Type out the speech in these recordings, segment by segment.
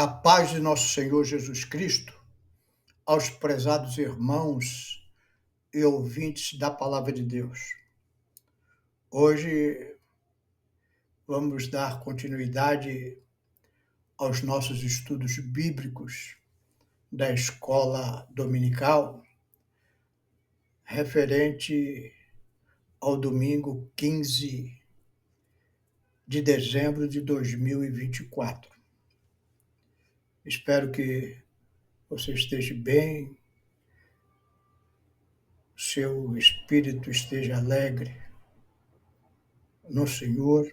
A paz de nosso Senhor Jesus Cristo, aos prezados irmãos e ouvintes da Palavra de Deus. Hoje vamos dar continuidade aos nossos estudos bíblicos da escola dominical, referente ao domingo 15 de dezembro de 2024. Espero que você esteja bem, seu espírito esteja alegre no Senhor,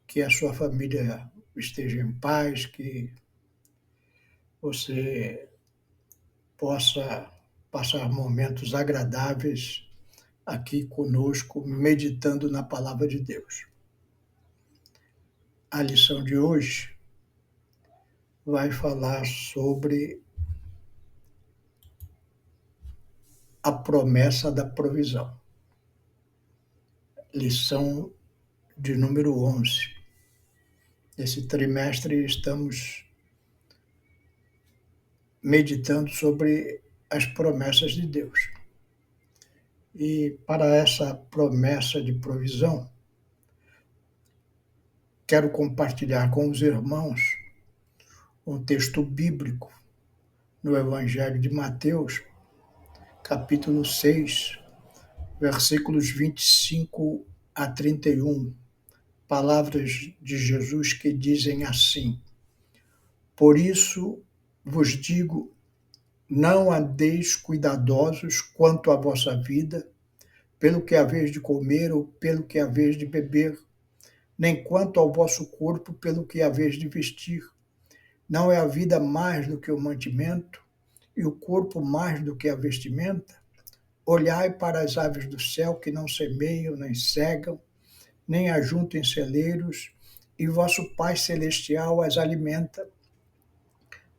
que a sua família esteja em paz, que você possa passar momentos agradáveis aqui conosco, meditando na palavra de Deus. A lição de hoje vai falar sobre a promessa da provisão. Lição de número 11. Nesse trimestre estamos meditando sobre as promessas de Deus. E para essa promessa de provisão, quero compartilhar com os irmãos um texto bíblico no Evangelho de Mateus, capítulo 6, versículos 25 a 31, palavras de Jesus que dizem assim: Por isso vos digo, não andeis cuidadosos quanto à vossa vida, pelo que haveis de comer ou pelo que haveis de beber, nem quanto ao vosso corpo, pelo que haveis de vestir. Não é a vida mais do que o mantimento, e o corpo mais do que a vestimenta? Olhai para as aves do céu, que não semeiam, nem cegam, nem ajuntam em celeiros, e vosso Pai Celestial as alimenta.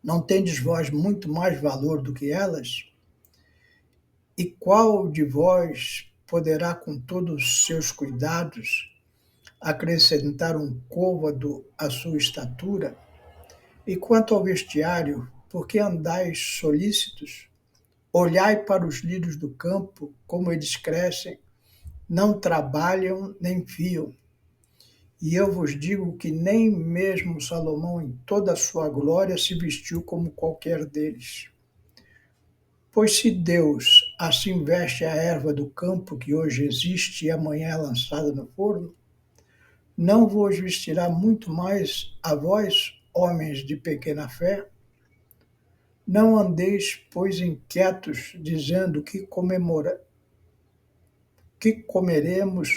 Não tendes vós muito mais valor do que elas? E qual de vós poderá, com todos os seus cuidados, acrescentar um côvado à sua estatura? E quanto ao vestiário, por que andais solícitos? Olhai para os lírios do campo, como eles crescem, não trabalham nem fiam. E eu vos digo que nem mesmo Salomão, em toda a sua glória, se vestiu como qualquer deles. Pois se Deus assim veste a erva do campo, que hoje existe e amanhã é lançada no forno, não vos vestirá muito mais a vós, homens de pequena fé? Não andeis, pois, inquietos, dizendo que comeremos,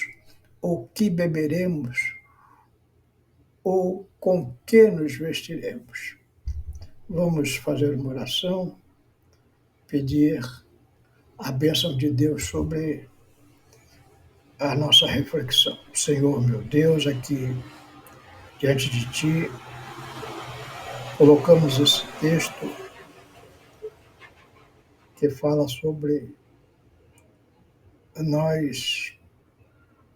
ou que beberemos, ou com que nos vestiremos. Vamos fazer uma oração, pedir a bênção de Deus sobre a nossa reflexão. Senhor, meu Deus, aqui diante de Ti, colocamos esse texto que fala sobre nós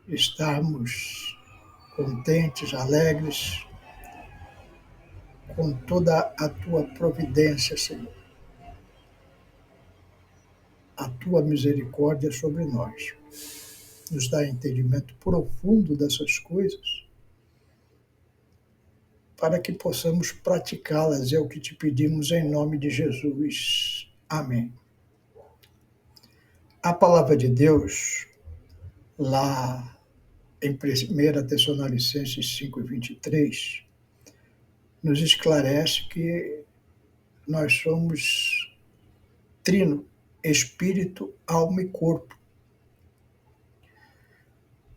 estarmos contentes, alegres, com toda a Tua providência, Senhor. A Tua misericórdia sobre nós. Nos dá entendimento profundo dessas coisas, para que possamos praticá-las, é o que te pedimos em nome de Jesus. Amém. A palavra de Deus, lá em 1 Tessalonicenses 5:23, nos esclarece que nós somos trino, espírito, alma e corpo.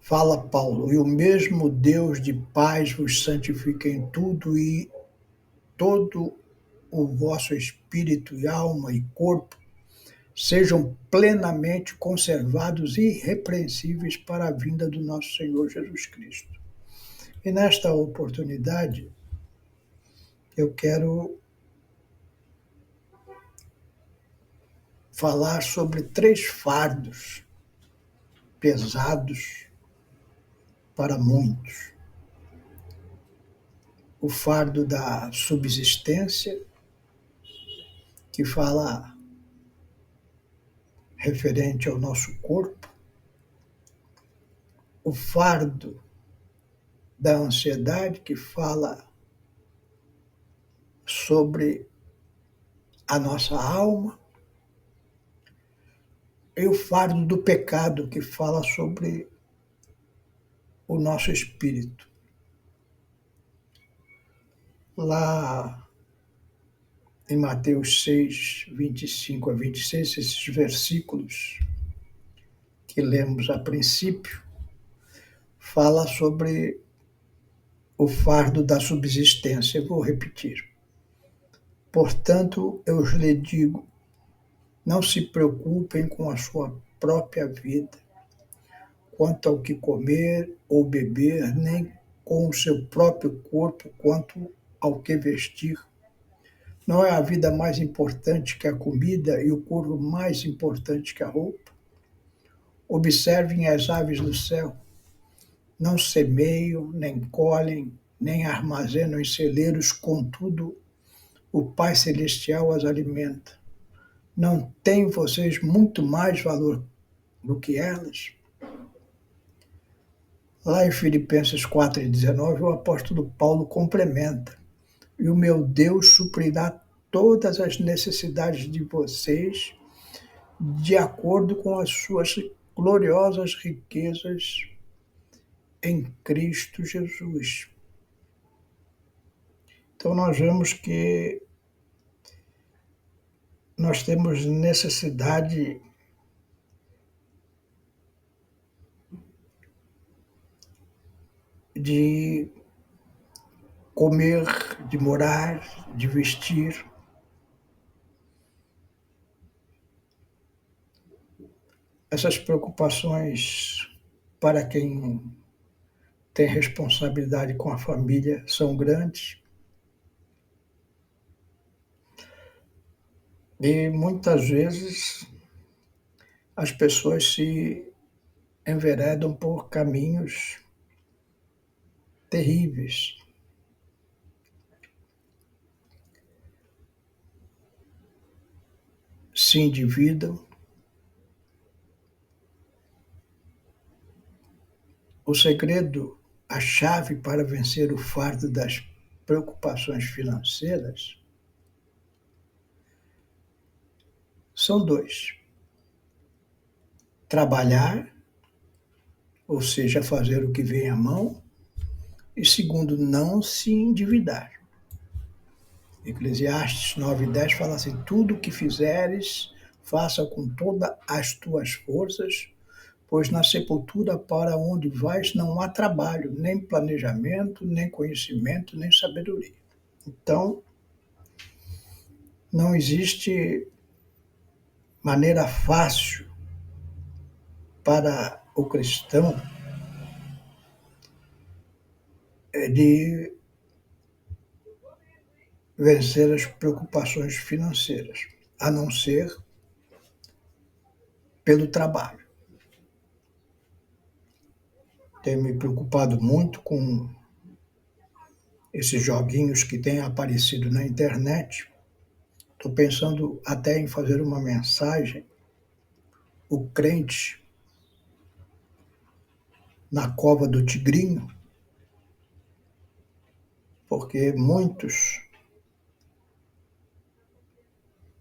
Fala Paulo, e o mesmo Deus de paz vos santifique em tudo, e todo o vosso espírito e alma e corpo sejam plenamente conservados e irrepreensíveis para a vinda do nosso Senhor Jesus Cristo. E nesta oportunidade, eu quero falar sobre 3 fardos pesados para muitos. o fardo da subsistência, que fala referente ao nosso corpo, o fardo da ansiedade, que fala sobre a nossa alma, e o fardo do pecado, que fala sobre o nosso espírito. Lá em Mateus 6, 25 a 26, esses versículos que lemos a princípio, fala sobre o fardo da subsistência. Eu vou repetir. Portanto, eu lhe digo, não se preocupem com a sua própria vida, quanto ao que comer ou beber, nem com o seu próprio corpo, quanto ao que vestir. Não é a vida mais importante que a comida e o corpo mais importante que a roupa? Observem as aves do céu. Não semeiam, nem colhem, nem armazenam em celeiros, contudo, o Pai Celestial as alimenta. Não têm vocês muito mais valor do que elas? Lá em Filipenses 4,19, o apóstolo Paulo complementa: e o meu Deus suprirá todas as necessidades de vocês de acordo com as suas gloriosas riquezas em Cristo Jesus. Então nós vemos que nós temos necessidade de comer, de morar, de vestir. Essas preocupações para quem tem responsabilidade com a família são grandes. E muitas vezes as pessoas se enveredam por caminhos terríveis. Se endividam. O segredo, a chave para vencer o fardo das preocupações financeiras são dois: trabalhar, ou seja, fazer o que vem à mão, e segundo, não se endividar. Eclesiastes 9:10 fala assim: tudo o que fizeres, faça com todas as tuas forças, pois na sepultura para onde vais não há trabalho, nem planejamento, nem conhecimento, nem sabedoria. Então, não existe maneira fácil para o cristão de vencer as preocupações financeiras, a não ser pelo trabalho. Tenho me preocupado muito com esses joguinhos que têm aparecido na internet. Estou pensando até em fazer uma mensagem, o crente na cova do tigrinho, porque muitos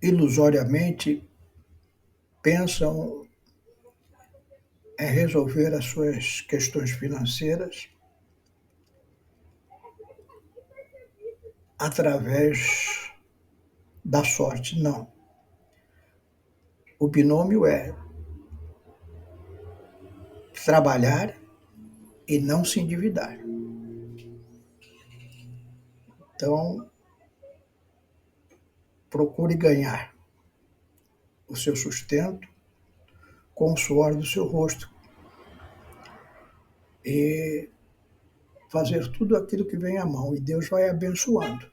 ilusoriamente pensam em resolver as suas questões financeiras através da sorte. Não. O binômio é trabalhar e não se endividar. Então, procure ganhar o seu sustento com o suor do seu rosto e fazer tudo aquilo que vem à mão, e Deus vai abençoando.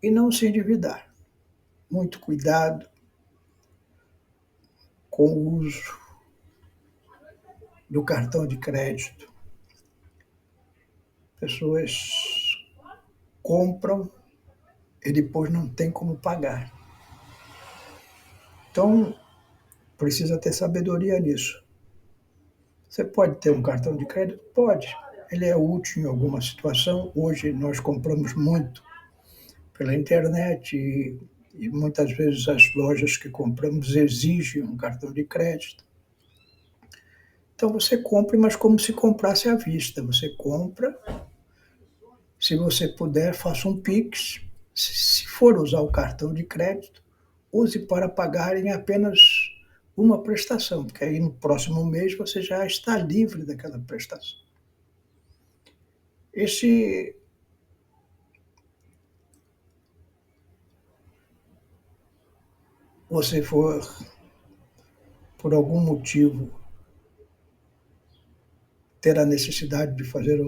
E não se endividar. Muito cuidado com o uso do cartão de crédito. pessoas compram e depois não tem como pagar. Então, precisa ter sabedoria nisso. Você pode ter um cartão de crédito? Pode. Ele é útil em alguma situação. Hoje nós compramos muito pela internet e muitas vezes as lojas que compramos exigem um cartão de crédito. Então você compra, mas como se comprasse à vista. Você compra, se você puder, faça um Pix. Se for usar o cartão de crédito, use para pagar em apenas uma prestação, porque aí no próximo mês você já está livre daquela prestação. E se você for, por algum motivo, ter a necessidade de fazer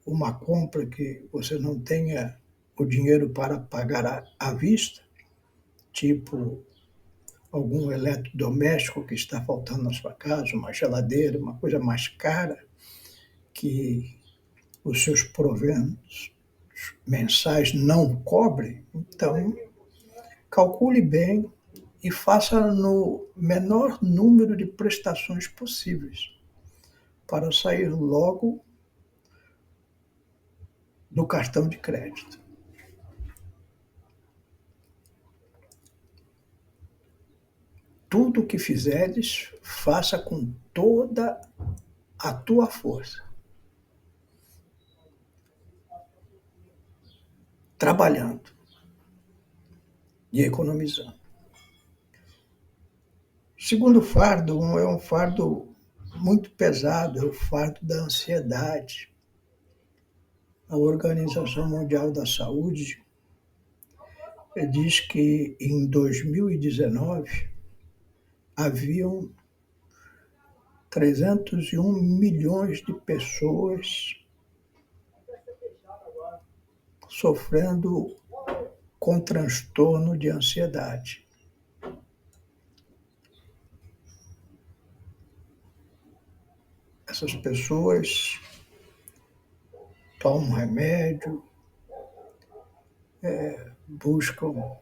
uma compra que você não tenha o dinheiro para pagar à vista, tipo algum eletrodoméstico que está faltando na sua casa, uma geladeira, uma coisa mais cara, que os seus proventos mensais não cobrem, então calcule bem e faça no menor número de prestações possíveis para sair logo do cartão de crédito. Tudo o que fizeres, faça com toda a tua força, trabalhando e economizando. O segundo fardo é um fardo muito pesado, é o fardo da ansiedade. A Organização Mundial da Saúde diz que em 2019 haviam 301 milhões de pessoas sofrendo com transtorno de ansiedade. Essas pessoas tomam remédio, buscam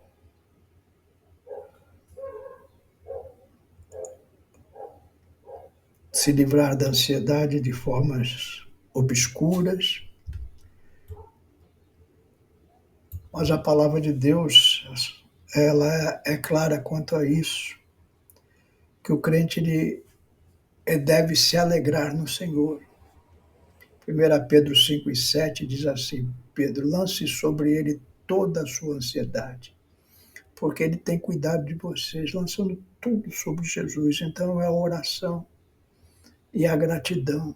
se livrar da ansiedade de formas obscuras, mas a palavra de Deus, ela é clara quanto a isso, que o crente deve se alegrar no Senhor. 1 Pedro 5:7 diz assim: Pedro, lance sobre ele toda a sua ansiedade, porque ele tem cuidado de vocês, lançando tudo sobre Jesus. Então é a oração e a gratidão.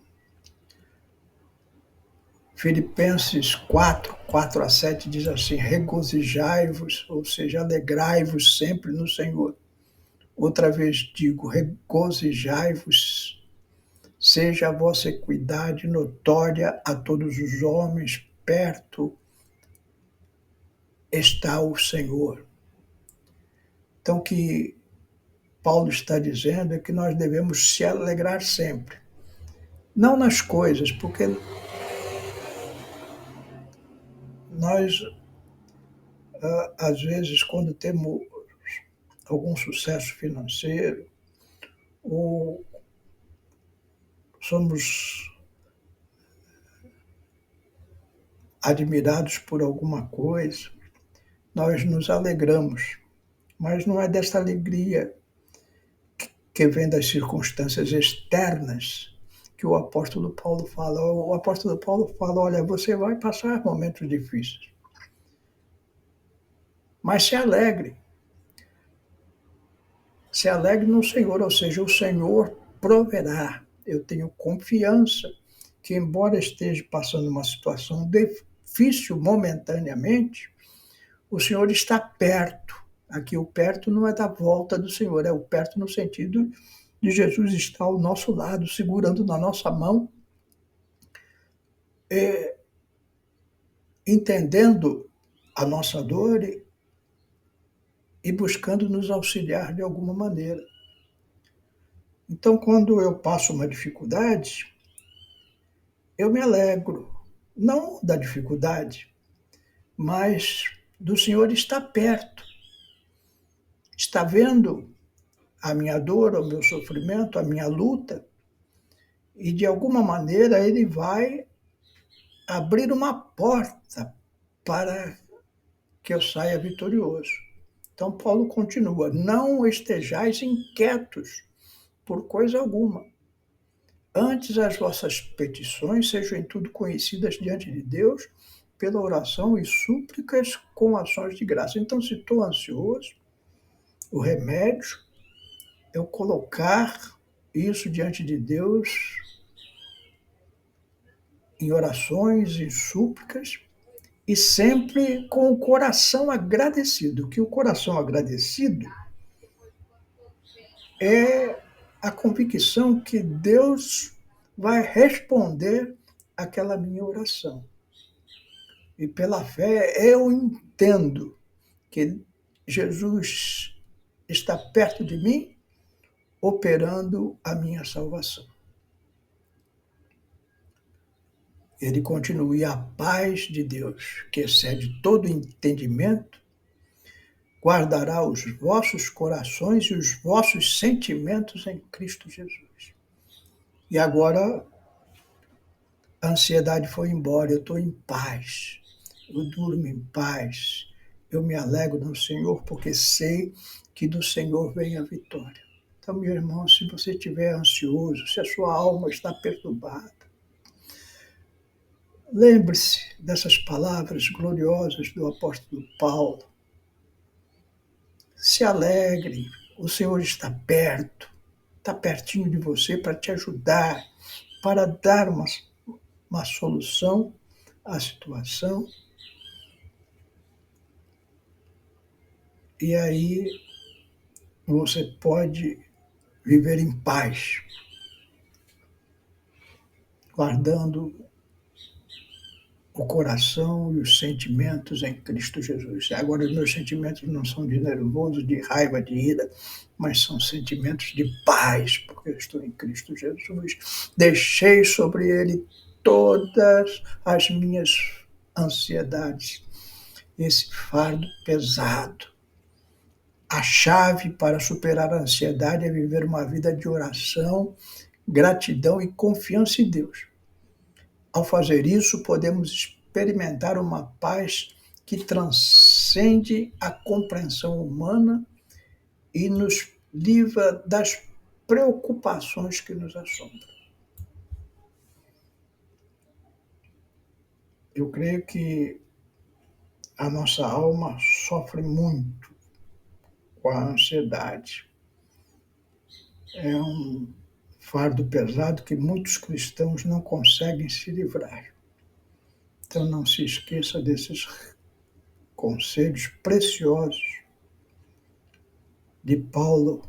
Filipenses 4:4-7 diz assim: regozijai-vos, ou seja, alegrai-vos sempre no Senhor. Outra vez digo, regozijai-vos, seja a vossa equidade notória a todos os homens, perto está o Senhor. Então, o que Paulo está dizendo é que nós devemos se alegrar sempre. Não nas coisas, porque nós, às vezes, quando temos algum sucesso financeiro, ou somos admirados por alguma coisa, nós nos alegramos, mas não é desta alegria que vem das circunstâncias externas que o apóstolo Paulo fala. O apóstolo Paulo fala, olha, você vai passar momentos difíceis, mas se alegre no Senhor, ou seja, o Senhor proverá. Eu tenho confiança que, embora esteja passando uma situação difícil momentaneamente, o Senhor está perto. Aqui o perto não é da volta do Senhor, é o perto no sentido de Jesus estar ao nosso lado, segurando na nossa mão, entendendo a nossa dor e buscando nos auxiliar de alguma maneira. Então, quando eu passo uma dificuldade, eu me alegro, não da dificuldade, mas do Senhor estar perto, está vendo a minha dor, o meu sofrimento, a minha luta, e de alguma maneira Ele vai abrir uma porta para que eu saia vitorioso. Então, Paulo continua: não estejais inquietos por coisa alguma. Antes, as vossas petições sejam em tudo conhecidas diante de Deus, pela oração e súplicas com ações de graça. Então, se estou ansioso, o remédio é eu colocar isso diante de Deus em orações e súplicas e sempre com o coração agradecido, que o coração agradecido é a convicção que Deus vai responder aquela minha oração. E pela fé eu entendo que Jesus está perto de mim, operando a minha salvação. Ele continua: e a paz de Deus, que excede todo entendimento, guardará os vossos corações e os vossos sentimentos em Cristo Jesus. E agora a ansiedade foi embora, eu estou em paz, eu durmo em paz, eu me alegro no Senhor, porque sei que do Senhor vem a vitória. Então, meu irmão, se você estiver ansioso, se a sua alma está perturbada, lembre-se dessas palavras gloriosas do apóstolo Paulo. Se alegre, o Senhor está perto, está pertinho de você para te ajudar, para dar uma solução à situação. E aí você pode viver em paz, guardando o coração e os sentimentos em Cristo Jesus. Agora, os meus sentimentos não são de nervoso, de raiva, de ira, mas são sentimentos de paz, porque eu estou em Cristo Jesus. Deixei sobre ele todas as minhas ansiedades, esse fardo pesado. A chave para superar a ansiedade é viver uma vida de oração, gratidão e confiança em Deus. Ao fazer isso, podemos experimentar uma paz que transcende a compreensão humana e nos livra das preocupações que nos assombram. Eu creio que a nossa alma sofre muito com a ansiedade. É um fardo pesado que muitos cristãos não conseguem se livrar. Então não se esqueça desses conselhos preciosos de Paulo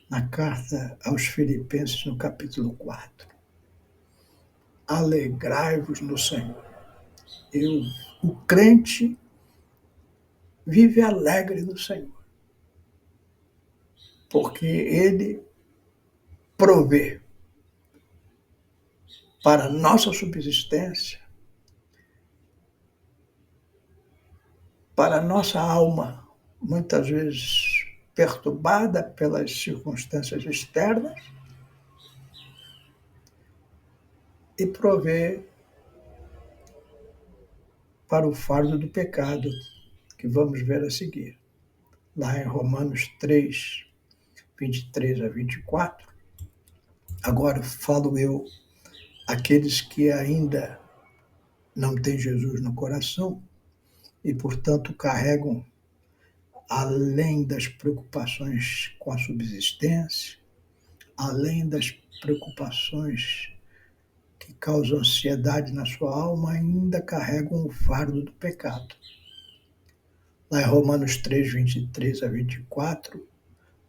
na carta aos Filipenses, no capítulo 4. Alegrai-vos no Senhor. O crente vive alegre no Senhor, porque Ele provê para a nossa subsistência, para a nossa alma, muitas vezes perturbada pelas circunstâncias externas, e provê para o fardo do pecado, que vamos ver a seguir. Lá em Romanos 3, 23 a 24, agora falo eu, aqueles que ainda não têm Jesus no coração e, portanto, carregam, além das preocupações com a subsistência, além das preocupações que causam ansiedade na sua alma, ainda carregam o fardo do pecado. Lá em Romanos 3, 23 a 24,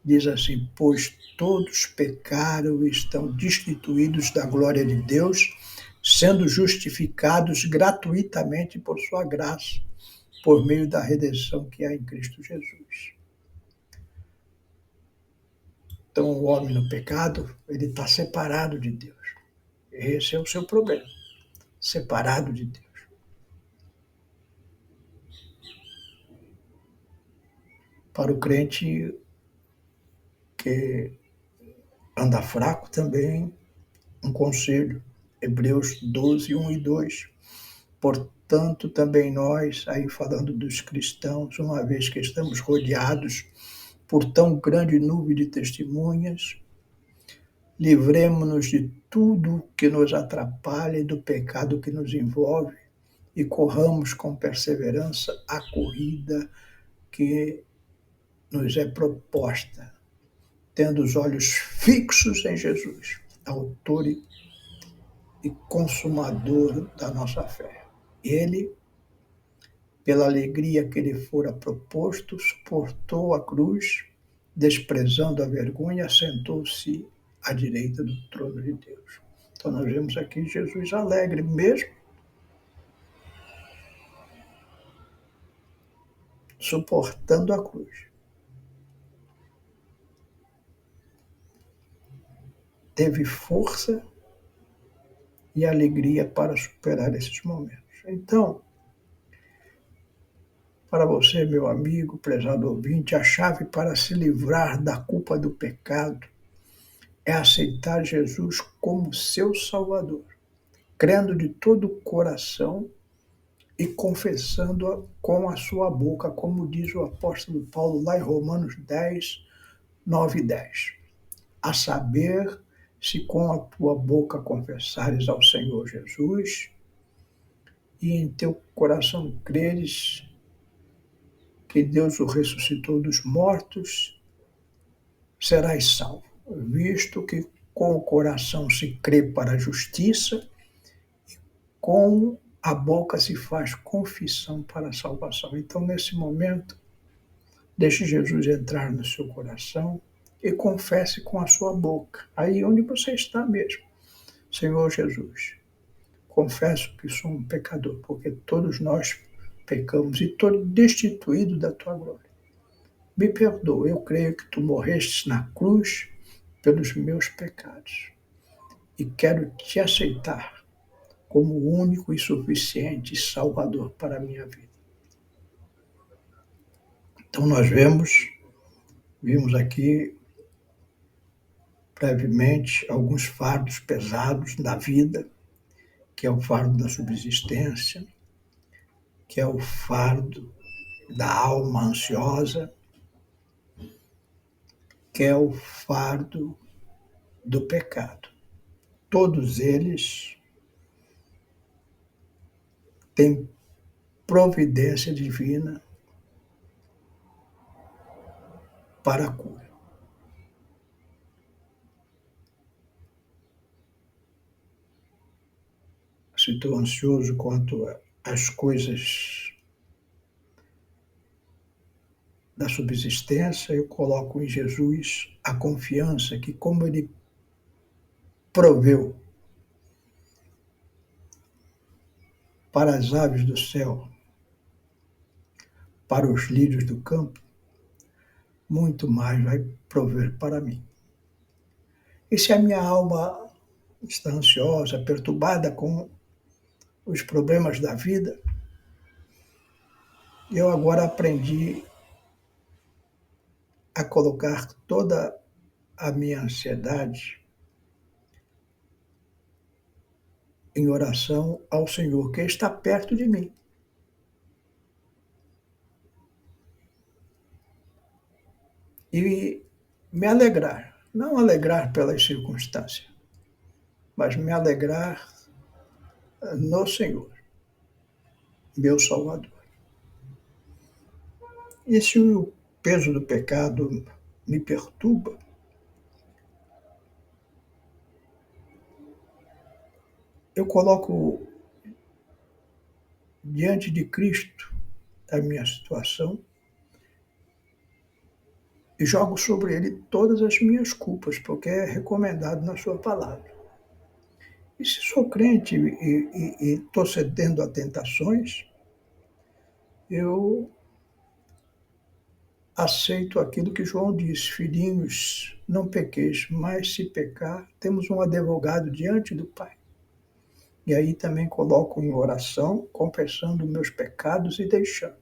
diz assim: pois todos pecaram e estão destituídos da glória de Deus, sendo justificados gratuitamente por sua graça, por meio da redenção que há em Cristo Jesus. Então, o homem no pecado, ele está separado de Deus. Esse é o seu problema, separado de Deus. Para o crente que anda fraco também, um conselho, Hebreus 12, 1 e 2. Portanto, também nós, aí falando dos cristãos, uma vez que estamos rodeados por tão grande nuvem de testemunhas, livremo-nos de tudo que nos atrapalha e do pecado que nos envolve e corramos com perseverança a corrida que nos é proposta, tendo os olhos fixos em Jesus, autor e consumador da nossa fé. Ele, pela alegria que lhe fora proposto, suportou a cruz, desprezando a vergonha, sentou-se à direita do trono de Deus. Então nós vemos aqui Jesus alegre, mesmo suportando a cruz. Teve força e alegria para superar esses momentos. Então, para você, meu amigo, prezado ouvinte, a chave para se livrar da culpa do pecado é aceitar Jesus como seu Salvador, crendo de todo o coração e confessando com a sua boca, como diz o apóstolo Paulo lá em Romanos 10, 9 e 10. A saber, se com a tua boca confessares ao Senhor Jesus e em teu coração creres que Deus o ressuscitou dos mortos, serás salvo, visto que com o coração se crê para a justiça, com a boca se faz confissão para a salvação. Então, nesse momento, deixe Jesus entrar no seu coração e confesse com a sua boca, aí onde você está mesmo. Senhor Jesus, confesso que sou um pecador, porque todos nós pecamos e estou destituído da tua glória. Me perdoa, eu creio que tu morrestes na cruz pelos meus pecados e quero te aceitar como o único e suficiente Salvador para a minha vida. Então nós vimos aqui brevemente alguns fardos pesados da vida, que é o fardo da subsistência, que é o fardo da alma ansiosa, que é o fardo do pecado. Todos eles têm providência divina para a cura. Se estou ansioso quanto às coisas da subsistência, eu coloco em Jesus a confiança que, como Ele proveu para as aves do céu, para os lírios do campo, muito mais vai prover para mim. E se a minha alma está ansiosa, perturbada com os problemas da vida, eu agora aprendi a colocar toda a minha ansiedade em oração ao Senhor, que está perto de mim. E me alegrar, não alegrar pelas circunstâncias, mas me alegrar no Senhor, meu Salvador. E se o peso do pecado me perturba, eu coloco diante de Cristo a minha situação e jogo sobre ele todas as minhas culpas, porque é recomendado na sua palavra. E se sou crente e estou cedendo a tentações, eu aceito aquilo que João diz: filhinhos, não pequeis, mas se pecar, temos um advogado diante do Pai. E aí também coloco em oração, confessando meus pecados e deixando.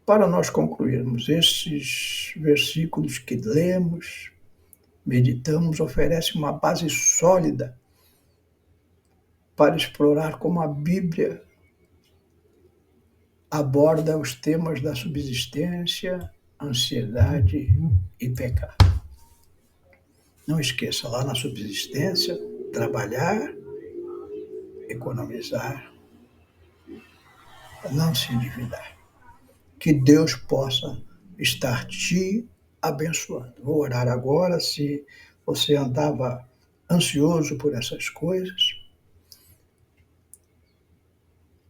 Para nós concluirmos, esses versículos que lemos, meditamos, oferecem uma base sólida para explorar como a Bíblia aborda os temas da subsistência, ansiedade e pecado. Não esqueça, lá na subsistência, trabalhar, economizar, não se endividar. Que Deus possa estar te abençoando. Vou orar agora. Se você andava ansioso por essas coisas,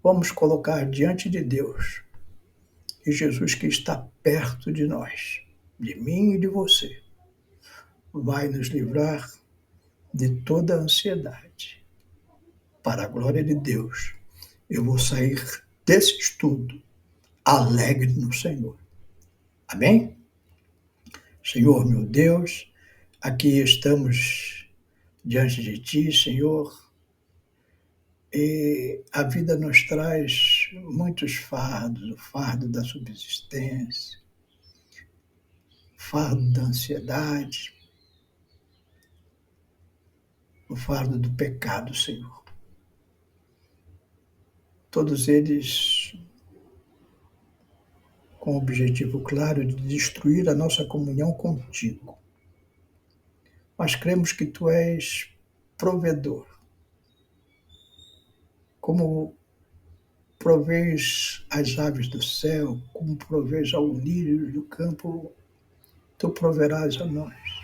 vamos colocar diante de Deus e Jesus, que está perto de nós, de mim e de você, vai nos livrar de toda ansiedade. Para a glória de Deus, eu vou sair desse estudo alegre no Senhor. Amém? Senhor, meu Deus, aqui estamos diante de Ti, Senhor, e a vida nos traz muitos fardos, o fardo da subsistência, o fardo da ansiedade, o fardo do pecado, Senhor. Todos eles com o objetivo claro de destruir a nossa comunhão contigo. Mas cremos que Tu és provedor. Como provês as aves do céu, como provês ao lírio do campo, Tu proverás a nós.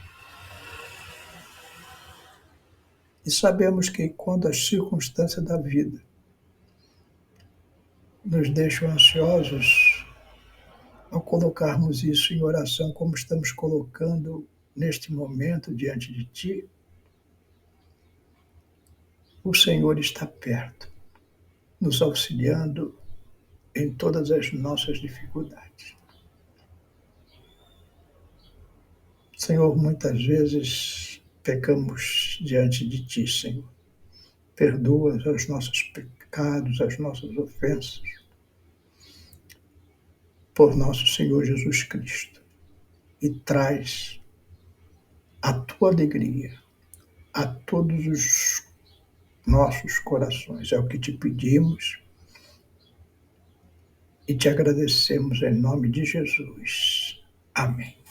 E sabemos que quando as circunstâncias da vida nos deixam ansiosos, ao colocarmos isso em oração, como estamos colocando neste momento diante de Ti, o Senhor está perto, nos auxiliando em todas as nossas dificuldades. Senhor, muitas vezes pecamos diante de Ti, Senhor. Perdoa os nossos pecados, as nossas ofensas, por nosso Senhor Jesus Cristo, e traz a Tua alegria a todos os nossos corações. É o que Te pedimos e Te agradecemos em nome de Jesus. Amém.